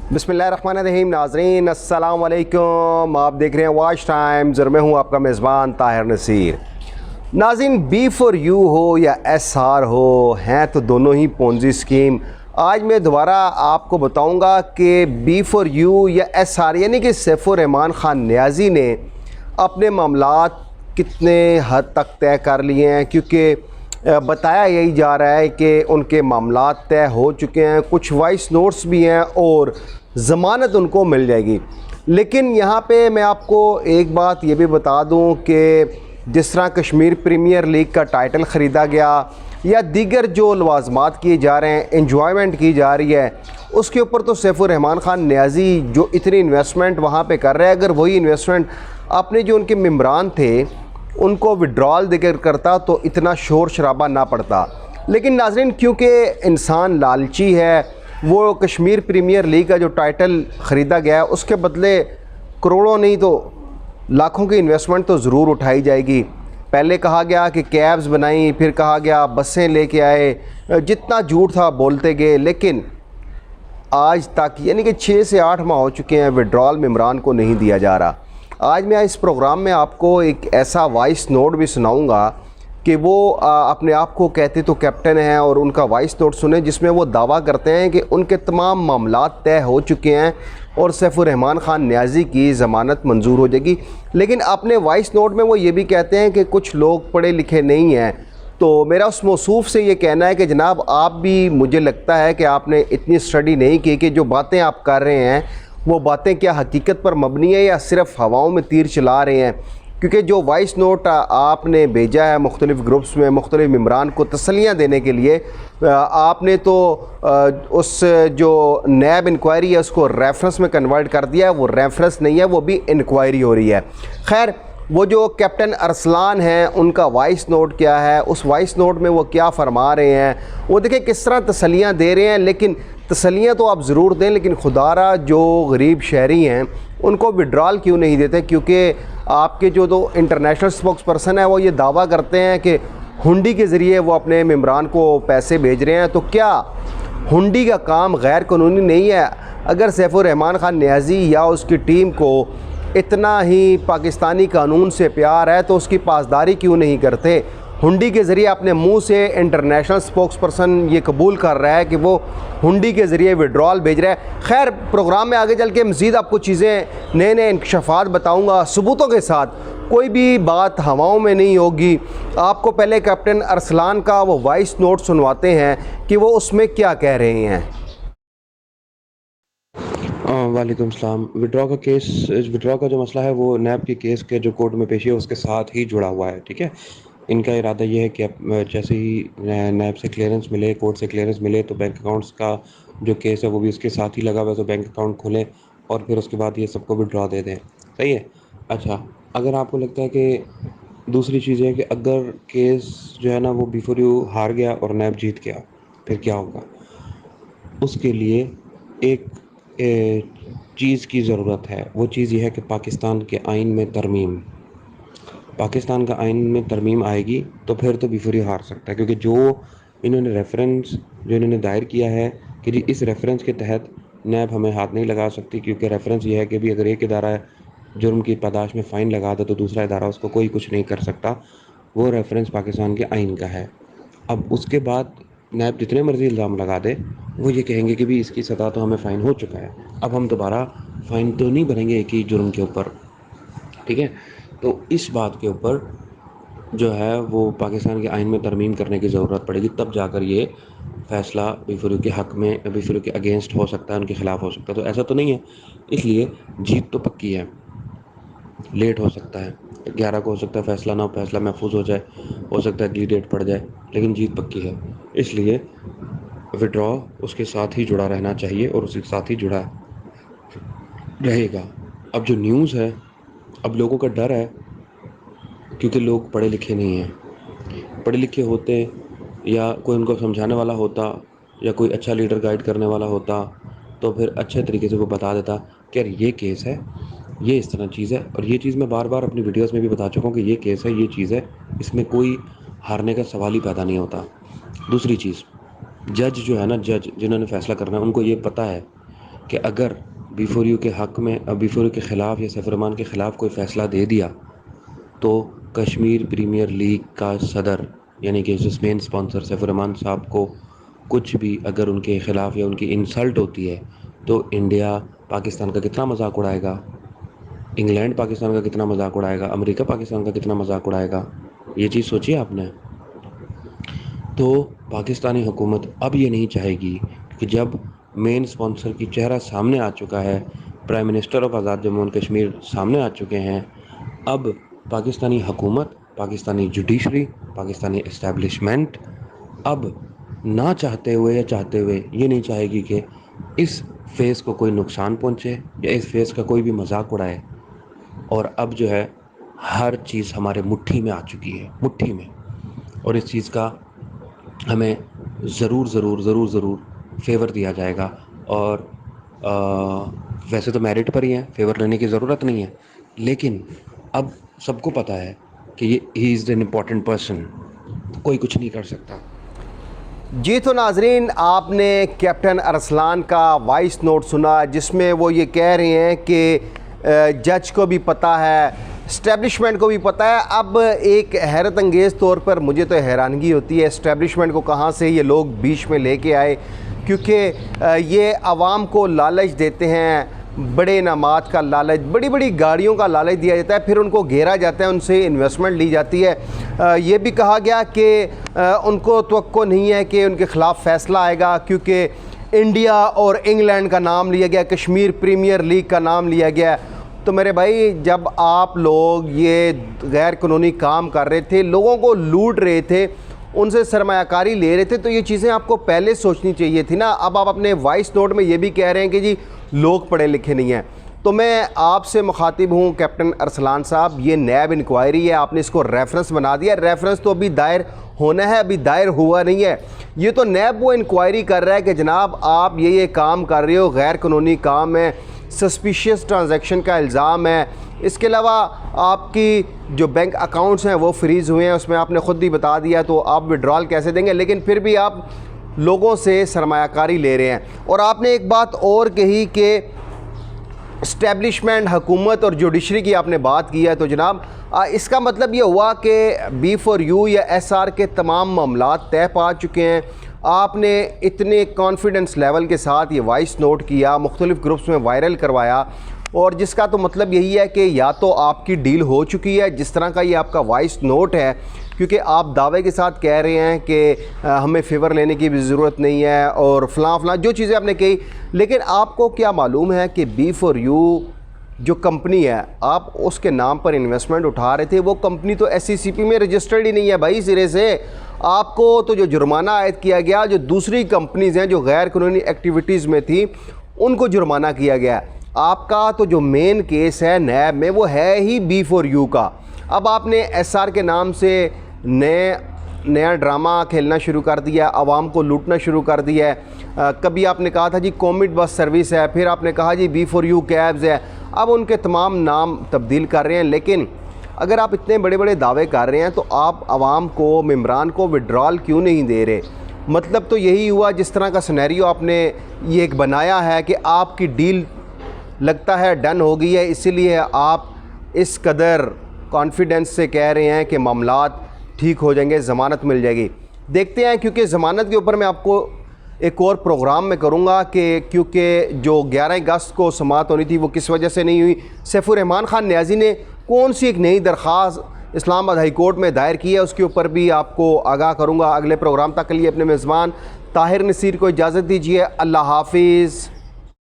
बिस्मिल्लाहिर्रहमानिर्रहीम। नाज़रीन अस्सलाम वालेकुम। आप देख रहे हैं वॉच टाइम्स और मैं हूं आपका मेज़बान ताहिर नसीर। नाज़रीन, बी फॉर यू हो या एस आर हो, हैं तो दोनों ही पोंजी स्कीम। आज मैं दोबारा आपको बताऊंगा कि बी फॉर यू या एस आर यानी कि सैफुर्रहमान ख़ान नियाज़ी ने अपने मामलात कितने हद तक तय कर लिए हैं, क्योंकि बताया यही जा रहा है कि उनके मामलात तय हो चुके हैं, कुछ वॉइस नोट्स भी हैं और ज़मानत उनको मिल जाएगी। लेकिन यहाँ पे मैं आपको एक बात ये भी बता दूँ कि जिस तरह कश्मीर प्रीमियर लीग का टाइटल ख़रीदा गया या दीगर जो लवाजमात किए जा रहे हैं, इंजॉयमेंट की जा रही है, उसके ऊपर तो सैफुर्रहमान ख़ान नियाज़ी जो इतनी इन्वेस्टमेंट वहाँ पे कर रहे हैं, अगर वही इन्वेस्टमेंट अपने जो उनके मेम्बरान थे उनको विड्रॉल देकर करता तो इतना शोर शराबा ना पड़ता। लेकिन नाज़रीन, क्योंकि इंसान लालची है, वो कश्मीर प्रीमियर लीग का जो टाइटल ख़रीदा गया है उसके बदले करोड़ों नहीं तो लाखों की इन्वेस्टमेंट तो ज़रूर उठाई जाएगी। पहले कहा गया कि कैब्स बनाई, फिर कहा गया बसें लेके आए, जितना झूठ था बोलते गए, लेकिन आज तक यानी कि 6 से 8 माह हो चुके हैं विड्रॉल मेम्बरान को नहीं दिया जा रहा। आज मैं इस प्रोग्राम में आपको एक ऐसा वॉइस नोट भी सुनाऊंगा कि वो अपने आप को कहते तो कैप्टन हैं और उनका वॉइस नोट सुने जिसमें वो दावा करते हैं कि उनके तमाम मामलात तय हो चुके हैं और सैफुर्रहमान ख़ान नियाज़ी की ज़मानत मंजूर हो जाएगी। लेकिन अपने वॉइस नोट में वो ये भी कहते हैं कि कुछ लोग पढ़े लिखे नहीं हैं। तो मेरा उस मौसूफ़ से ये कहना है कि जनाब, आप भी, मुझे लगता है कि आपने इतनी स्टडी नहीं की कि जो बातें आप कर रहे हैं वो बातें क्या हकीकत पर मबनी है या सिर्फ हवाओं में तीर चला रहे हैं। क्योंकि जो वॉइस नोट आपने भेजा है मुख्तलिफ़ ग्रुप्स में मुख्तलिफ़ मेम्बरान को तसल्लियाँ देने के लिए, आपने तो उस जो नैब इंक्वायरी है उसको रेफरेंस में कन्वर्ट कर दिया है। वो रेफरेंस नहीं है, वो भी इंक्वायरी हो रही है। खैर, वो जो कैप्टन अरसलान हैं उनका वॉइस नोट क्या है, उस वॉइस नोट में वो क्या फरमा रहे हैं, वो देखें किस तरह तसल्लियाँ दे रहे हैं। लेकिन तसल्लियाँ तो आप ज़रूर दें, लेकिन खुदारा जो गरीब शहरी हैं उनको विड्रॉल क्यों नहीं देते? क्योंकि आपके जो दो इंटरनेशनल स्पोक्स पर्सन है वो ये दावा करते हैं कि हुंडी के ज़रिए वो अपने मेम्बरान को पैसे भेज रहे हैं। तो क्या हुंडी का काम गैर कानूनी नहीं है? अगर सैफुर्रहमान ख़ान नियाज़ी या उसकी टीम को इतना ही पाकिस्तानी कानून से प्यार है तो उसकी पासदारी क्यों नहीं करते? हुंडी के ज़रिए अपने मुंह से इंटरनेशनल स्पोक्स पर्सन ये कबूल कर रहा है कि वो हुंडी के ज़रिए विड्रॉल भेज रहा है। खैर, प्रोग्राम में आगे चल के मज़ीद आपको चीज़ें, नए नए इंकशाफात बताऊंगा सबूतों के साथ। कोई भी बात हवाओं में नहीं होगी। आपको पहले कैप्टन अरसलान का वो वॉइस नोट सुनवाते हैं कि वो उसमें क्या कह रहे हैं। वालेकुम सलाम। विड्रॉ का जो मसला है वो नैब के केस के जो कोर्ट में पेशी है उसके साथ ही जुड़ा हुआ है। ठीक है, इनका इरादा ये है कि अब जैसे ही नैब से क्लियरेंस मिले, कोर्ट से क्लियरेंस मिले, तो बैंक अकाउंट्स का जो केस है वो भी उसके साथ ही लगा हुआ है, तो बैंक अकाउंट खोलें और फिर उसके बाद ये सबको विड्रॉ दे दें। सही है। अच्छा, अगर आपको लगता है कि दूसरी चीज़ है कि अगर केस जो है ना वो बिफोर यू हार गया और नैब जीत गया, फिर क्या होगा? उसके लिए एक चीज़ की ज़रूरत है। वो चीज़ ये है कि पाकिस्तान के आइन में तरमीम, पाकिस्तान का आइन में तरमीम आएगी तो फिर तो बिफोर हार सकता है। क्योंकि जो इन्होंने रेफरेंस जो इन्होंने दायर किया है कि जी इस रेफरेंस के तहत नैब हमें हाथ नहीं लगा सकती, क्योंकि रेफरेंस ये है कि भी अगर एक इदारा जुर्म की पादाश में फ़ाइन लगा दे तो दूसरा इदारा उसको कोई कुछ नहीं कर सकता। वो रेफरेंस पाकिस्तान के आइन का है। अब उसके बाद नैब जितने मर्ज़ी इल्ज़ाम लगा दे, वो ये कहेंगे कि भी इसकी सज़ा तो हमें फ़ाइन हो चुका है, अब हम दोबारा फ़ाइन तो नहीं भरेंगे एक ही जुर्म के ऊपर। ठीक है, तो इस बात के ऊपर जो है वो पाकिस्तान के आइन में तरमीम करने की ज़रूरत पड़ेगी, तब जाकर ये फ़ैसला बीफोरू के हक़ में, बीफोरू के अगेंस्ट हो सकता है, उनके ख़िलाफ़ हो सकता है। तो ऐसा तो नहीं है, इसलिए जीत तो पक्की है। लेट हो सकता है, 11 को हो सकता है फ़ैसला ना हो, फ़ैसला महफूज हो जाए, हो सकता है अगली डेट पड़ जाए, लेकिन जीत पक्की है। इसलिए विड्रॉ उसके साथ ही जुड़ा रहना चाहिए और उसके साथ ही जुड़ा रहेगा। अब जो न्यूज़ है, अब लोगों का डर है क्योंकि लोग पढ़े लिखे नहीं हैं। पढ़े लिखे होते या कोई उनको समझाने वाला होता या कोई अच्छा लीडर गाइड करने वाला होता तो फिर अच्छे तरीके से वो बता देता कि यार ये केस है, ये इस तरह चीज़ है। और ये चीज़ मैं बार बार अपनी वीडियोस में भी बता चुका हूँ कि ये केस है, ये चीज़ है, इसमें कोई हारने का सवाल ही पैदा नहीं होता। दूसरी चीज़, जज जो है ना, जज जिन्होंने फ़ैसला करना है, उनको ये पता है کہ اگر B4U کے حق میں B4U کے خلاف یا سیف الرحمان کے خلاف کوئی فیصلہ دے دیا تو کشمیر پریمیئر لیگ کا صدر یعنی کہ جو مین اسپانسر سیف الرحمان صاحب کو کچھ بھی اگر ان کے خلاف یا ان کی انسلٹ ہوتی ہے تو انڈیا پاکستان کا کتنا مذاق اڑائے گا، انگلینڈ پاکستان کا کتنا مذاق اڑائے گا، امریکہ پاکستان کا کتنا مذاق اڑائے گا، یہ چیز سوچیے آپ نے۔ تو پاکستانی حکومت اب یہ نہیں چاہے گی کہ جب مین اسپانسر کی چہرہ سامنے آ چکا ہے، prime minister of Azad Jammu and Kashmir سامنے آ چکے ہیں، اب پاکستانی حکومت، پاکستانی جوڈیشری، پاکستانی اسٹیبلشمنٹ اب نہ چاہتے ہوئے یا چاہتے ہوئے یہ نہیں چاہے گی کہ اس فیس کو کوئی نقصان پہنچے یا اس فیس کا کوئی بھی مذاق اڑائے، اور اب جو ہے ہر چیز ہمارے مٹھی میں آ چکی ہے، مٹھی میں، اور اس چیز کا ہمیں ضرور ضرور ضرور ضرور فیور دیا جائے گا۔ اور ویسے تو میرٹ پر ہی ہیں، فیور لینے کی ضرورت نہیں ہے، لیکن اب سب کو پتہ ہے کہ یہ ہی از این امپورٹنٹ پرسن، کوئی کچھ نہیں کر سکتا۔ جی تو ناظرین، آپ نے کیپٹن ارسلان کا وائس نوٹ سنا جس میں وہ یہ کہہ رہے ہیں کہ جج کو بھی پتہ ہے، اسٹیبلشمنٹ کو بھی پتہ ہے۔ اب ایک حیرت انگیز طور پر مجھے تو حیرانگی ہوتی ہے اسٹیبلشمنٹ کو کہاں سے یہ لوگ بیچ میں لے کے آئے، کیونکہ یہ عوام کو لالچ دیتے ہیں، بڑے انعامات کا لالچ، بڑی بڑی گاڑیوں کا لالچ دیا جاتا ہے، پھر ان کو گھیرا جاتا ہے، ان سے انویسٹمنٹ لی جاتی ہے۔ یہ بھی کہا گیا کہ ان کو توقع نہیں ہے کہ ان کے خلاف فیصلہ آئے گا، کیونکہ انڈیا اور انگلینڈ کا نام لیا گیا، کشمیر پریمیئر لیگ کا نام لیا گیا۔ تو میرے بھائی، جب آپ لوگ یہ غیر قانونی کام کر رہے تھے، لوگوں کو لوٹ رہے تھے، ان سے سرمایہ کاری لے رہے تھے، تو یہ چیزیں آپ کو پہلے سوچنی چاہیے تھی نا۔ اب آپ اپنے وائس نوٹ میں یہ بھی کہہ رہے ہیں کہ جی لوگ پڑھے لکھے نہیں ہیں۔ تو میں آپ سے مخاطب ہوں کیپٹن ارسلان صاحب، یہ نیب انکوائری ہے، آپ نے اس کو ریفرنس بنا دیا۔ ریفرنس تو ابھی دائر ہونا ہے، ابھی دائر ہوا نہیں ہے۔ یہ تو نیب وہ انکوائری کر رہا ہے کہ جناب آپ یہ کام کر رہے ہو، غیر قانونی کام ہے، سسپیشیس ٹرانزیکشن کا الزام ہے۔ اس کے علاوہ آپ کی جو بینک اکاؤنٹس ہیں وہ فریز ہوئے ہیں، اس میں آپ نے خود ہی بتا دیا، تو آپ وڈرال کیسے دیں گے؟ لیکن پھر بھی آپ لوگوں سے سرمایہ کاری لے رہے ہیں۔ اور آپ نے ایک بات اور کہی کہ اسٹیبلشمنٹ، حکومت اور جوڈیشری کی آپ نے بات کی ہے، تو جناب اس کا مطلب یہ ہوا کہ B4U یا SR کے تمام معاملات طے پا چکے ہیں۔ آپ نے اتنے کانفیڈنس لیول کے ساتھ یہ وائس نوٹ کیا، مختلف گروپس میں وائرل کروایا، اور جس کا تو مطلب یہی ہے کہ یا تو آپ کی ڈیل ہو چکی ہے، جس طرح کا یہ آپ کا وائس نوٹ ہے، کیونکہ آپ دعوے کے ساتھ کہہ رہے ہیں کہ ہمیں فیور لینے کی بھی ضرورت نہیں ہے اور فلاں فلاں جو چیزیں آپ نے کہی، لیکن آپ کو کیا معلوم ہے کہ B4U جو کمپنی ہے، آپ اس کے نام پر انویسٹمنٹ اٹھا رہے تھے، وہ کمپنی تو SECP میں رجسٹرڈ ہی نہیں ہے بھائی سرے سے۔ آپ کو تو جو جرمانہ عائد کیا گیا، جو دوسری کمپنیز ہیں جو غیر قانونی ایکٹیویٹیز میں تھیں، ان کو جرمانہ کیا گیا۔ آپ کا تو جو مین کیس ہے نیب میں وہ ہے ہی B4U کا۔ اب آپ نے SR کے نام سے نیا ڈرامہ کھیلنا شروع کر دیا، عوام کو لوٹنا شروع کر دیا ہے۔ کبھی آپ نے کہا تھا جی کومٹ بس سروس ہے، پھر آپ نے کہا جی B4U کیبز ہے، اب ان کے تمام نام تبدیل کر رہے ہیں۔ لیکن اگر آپ اتنے بڑے بڑے دعوے کر رہے ہیں تو آپ عوام کو، ممبران کو وڈرال کیوں نہیں دے رہے؟ مطلب تو یہی ہوا جس طرح کا سینیریو آپ نے یہ ایک بنایا ہے کہ آپ کی ڈیل لگتا ہے ڈن ہو گئی ہے، اسی لیے آپ اس قدر کانفیڈنس سے کہہ رہے ہیں کہ معاملات ٹھیک ہو جائیں گے، ضمانت مل جائے گی۔ دیکھتے ہیں، کیونکہ ضمانت کے اوپر میں آپ کو ایک اور پروگرام میں کروں گا کہ کیونکہ جو 11 اگست کو سماعت ہونی تھی وہ کس وجہ سے نہیں ہوئی، سیف الرحمان خان نیازی نے کون سی ایک نئی درخواست اسلام آباد ہائی کورٹ میں دائر کی ہے، اس کے اوپر بھی آپ کو آگاہ کروں گا۔ اگلے پروگرام تک کے لیے اپنے میزبان طاہر نصیر کو اجازت دیجیے۔ اللہ حافظ۔